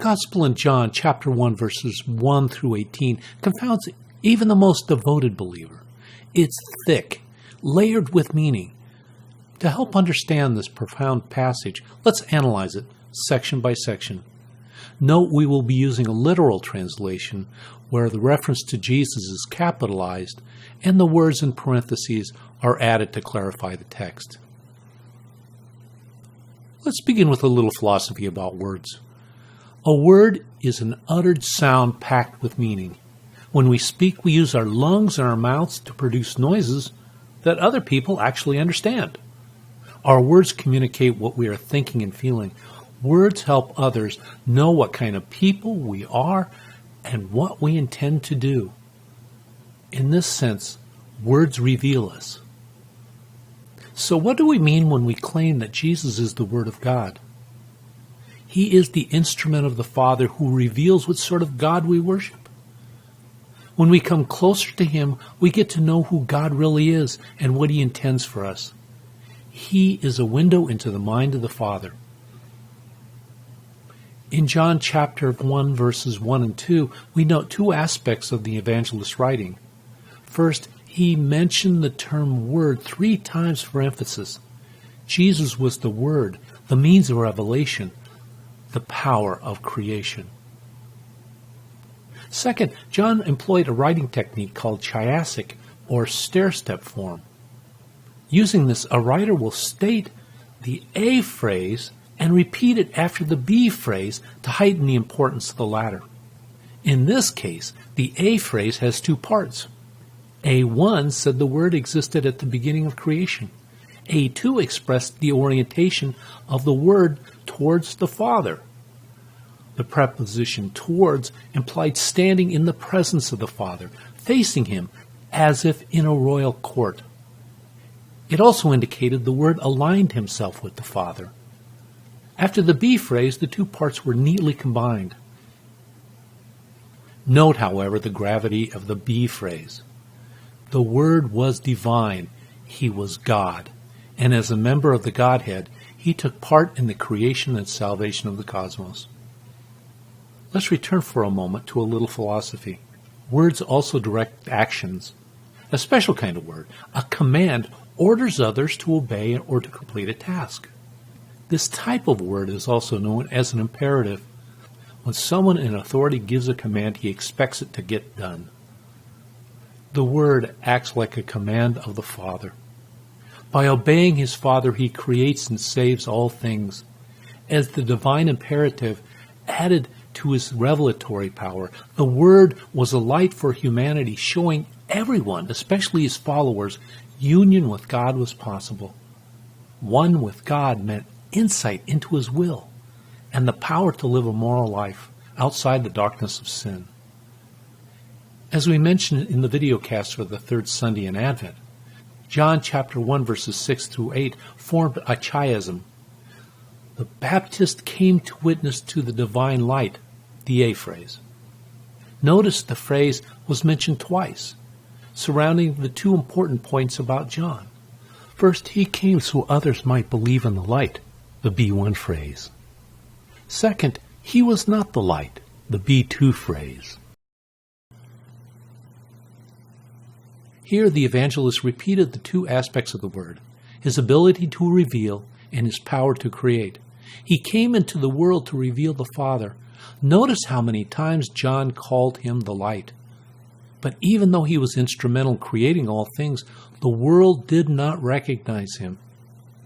Gospel in John, chapter 1, verses 1 through 18, confounds even the most devoted believer. It's thick, layered with meaning. To help understand this profound passage, let's analyze it section by section. Note we will be using a literal translation where the reference to Jesus is capitalized and the words in parentheses are added to clarify the text. Let's begin with a little philosophy about words. A word is an uttered sound packed with meaning. When we speak, we use our lungs and our mouths to produce noises that other people actually understand. Our words communicate what we are thinking and feeling. Words help others know what kind of people we are and what we intend to do. In this sense, words reveal us. So what do we mean when we claim that Jesus is the Word of God? He is the instrument of the Father who reveals what sort of God we worship. When we come closer to Him, we get to know who God really is and what He intends for us. He is a window into the mind of the Father. In John chapter 1, verses 1 and 2, we note two aspects of the evangelist's writing. First, he mentioned the term Word 3 times for emphasis. Jesus was the Word, the means of revelation, the power of creation. Second, John employed a writing technique called chiastic, or stair-step form. Using this, a writer will state the A phrase and repeat it after the B phrase to heighten the importance of the latter. In this case, the A phrase has two parts. A1 said the Word existed at the beginning of creation. A2 expressed the orientation of the Word towards the Father. The preposition towards implied standing in the presence of the Father, facing Him as if in a royal court. It also indicated the Word aligned Himself with the Father. After the B phrase, the two parts were neatly combined. Note, however, the gravity of the B phrase. The Word was divine. He was God. And as a member of the Godhead, He took part in the creation and salvation of the cosmos. Let's return for a moment to a little philosophy. Words also direct actions. A special kind of word, a command, orders others to obey or to complete a task. This type of word is also known as an imperative. When someone in authority gives a command, he expects it to get done. The Word acts like a command of the Father. By obeying His Father, He creates and saves all things. As the divine imperative added to His revelatory power, the Word was a light for humanity, showing everyone, especially His followers, union with God was possible. One with God meant insight into His will and the power to live a moral life outside the darkness of sin. As we mentioned in the Videocast for the third Sunday in Advent, John chapter 1 verses 6 through 8 formed a chiasm. The Baptist came to witness to the divine light, the A phrase. Notice the phrase was mentioned twice, surrounding the two important points about John. First, He came so others might believe in the light, the B1 phrase. Second, He was not the light, the B2 phrase. Here the evangelist repeated the two aspects of the Word, His ability to reveal and His power to create. He came into the world to reveal the Father. Notice how many times John called Him the light. But even though He was instrumental in creating all things, the world did not recognize Him.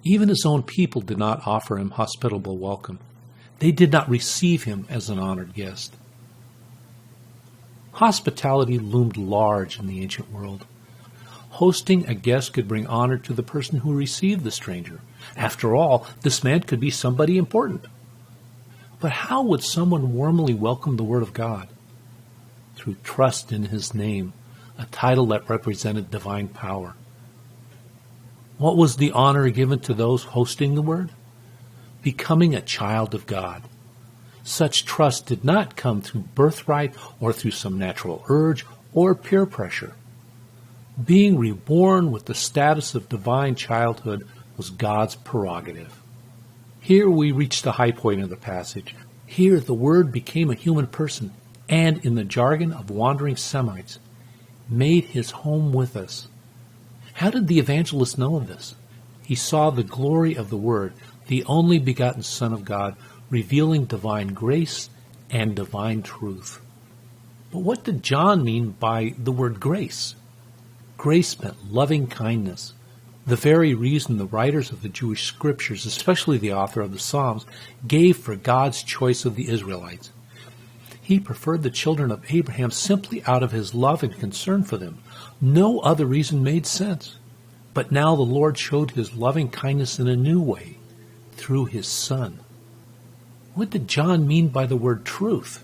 Even His own people did not offer Him hospitable welcome. They did not receive Him as an honored guest. Hospitality loomed large in the ancient world. Hosting a guest could bring honor to the person who received the stranger. After all, this man could be somebody important. But how would someone warmly welcome the Word of God? Through trust in His name, a title that represented divine power. What was the honor given to those hosting the Word? Becoming a child of God. Such trust did not come through birthright or through some natural urge or peer pressure. Being reborn with the status of divine childhood was God's prerogative. Here we reach the high point of the passage. Here the Word became a human person and, in the jargon of wandering Semites, made his home with us. How did the evangelist know of this? He saw the glory of the Word, the only begotten Son of God, revealing divine grace and divine truth. But what did John mean by the word grace? Grace meant loving kindness, the very reason the writers of the Jewish scriptures, especially the author of the Psalms, gave for God's choice of the Israelites. He preferred the children of Abraham simply out of his love and concern for them. No other reason made sense. But now the Lord showed his loving kindness in a new way, through his Son. What did John mean by the word truth?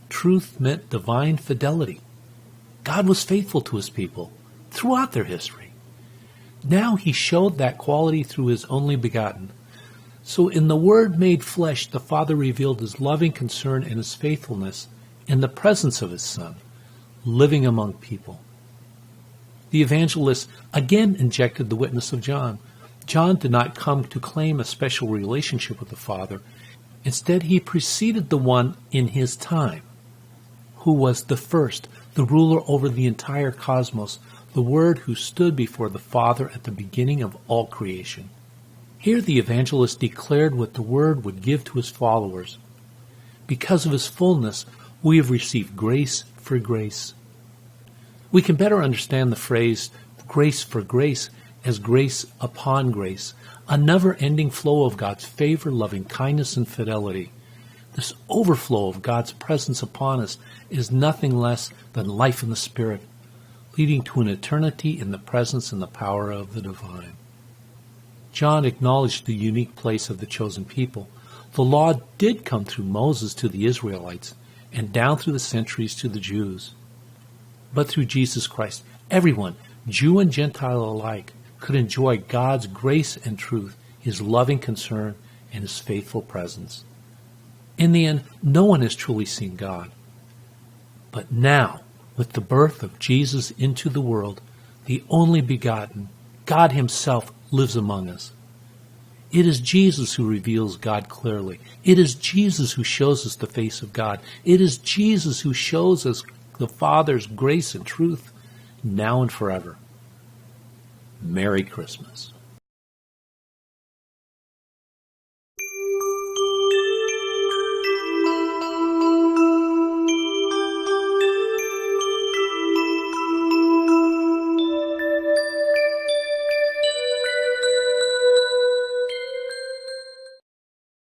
Truth meant divine fidelity. God was faithful to his people throughout their history. Now he showed that quality through his only begotten. So in the Word made flesh, the Father revealed his loving concern and his faithfulness in the presence of his Son, living among people. The evangelist again injected the witness of John. John did not come to claim a special relationship with the Father. Instead, he preceded the one in his time, who was the first, the ruler over the entire cosmos, the Word who stood before the Father at the beginning of all creation. Here the evangelist declared what the Word would give to his followers. Because of his fullness, we have received grace for grace. We can better understand the phrase grace for grace as grace upon grace, a never-ending flow of God's favor, loving kindness, and fidelity. This overflow of God's presence upon us is nothing less than life in the Spirit, leading to an eternity in the presence and the power of the divine. John acknowledged the unique place of the chosen people. The law did come through Moses to the Israelites, and down through the centuries to the Jews. But through Jesus Christ, everyone, Jew and Gentile alike, could enjoy God's grace and truth, his loving concern, and his faithful presence. In the end, no one has truly seen God. But now, with the birth of Jesus into the world, the only begotten, God himself lives among us. It is Jesus who reveals God clearly. It is Jesus who shows us the face of God. It is Jesus who shows us the Father's grace and truth now and forever. Merry Christmas.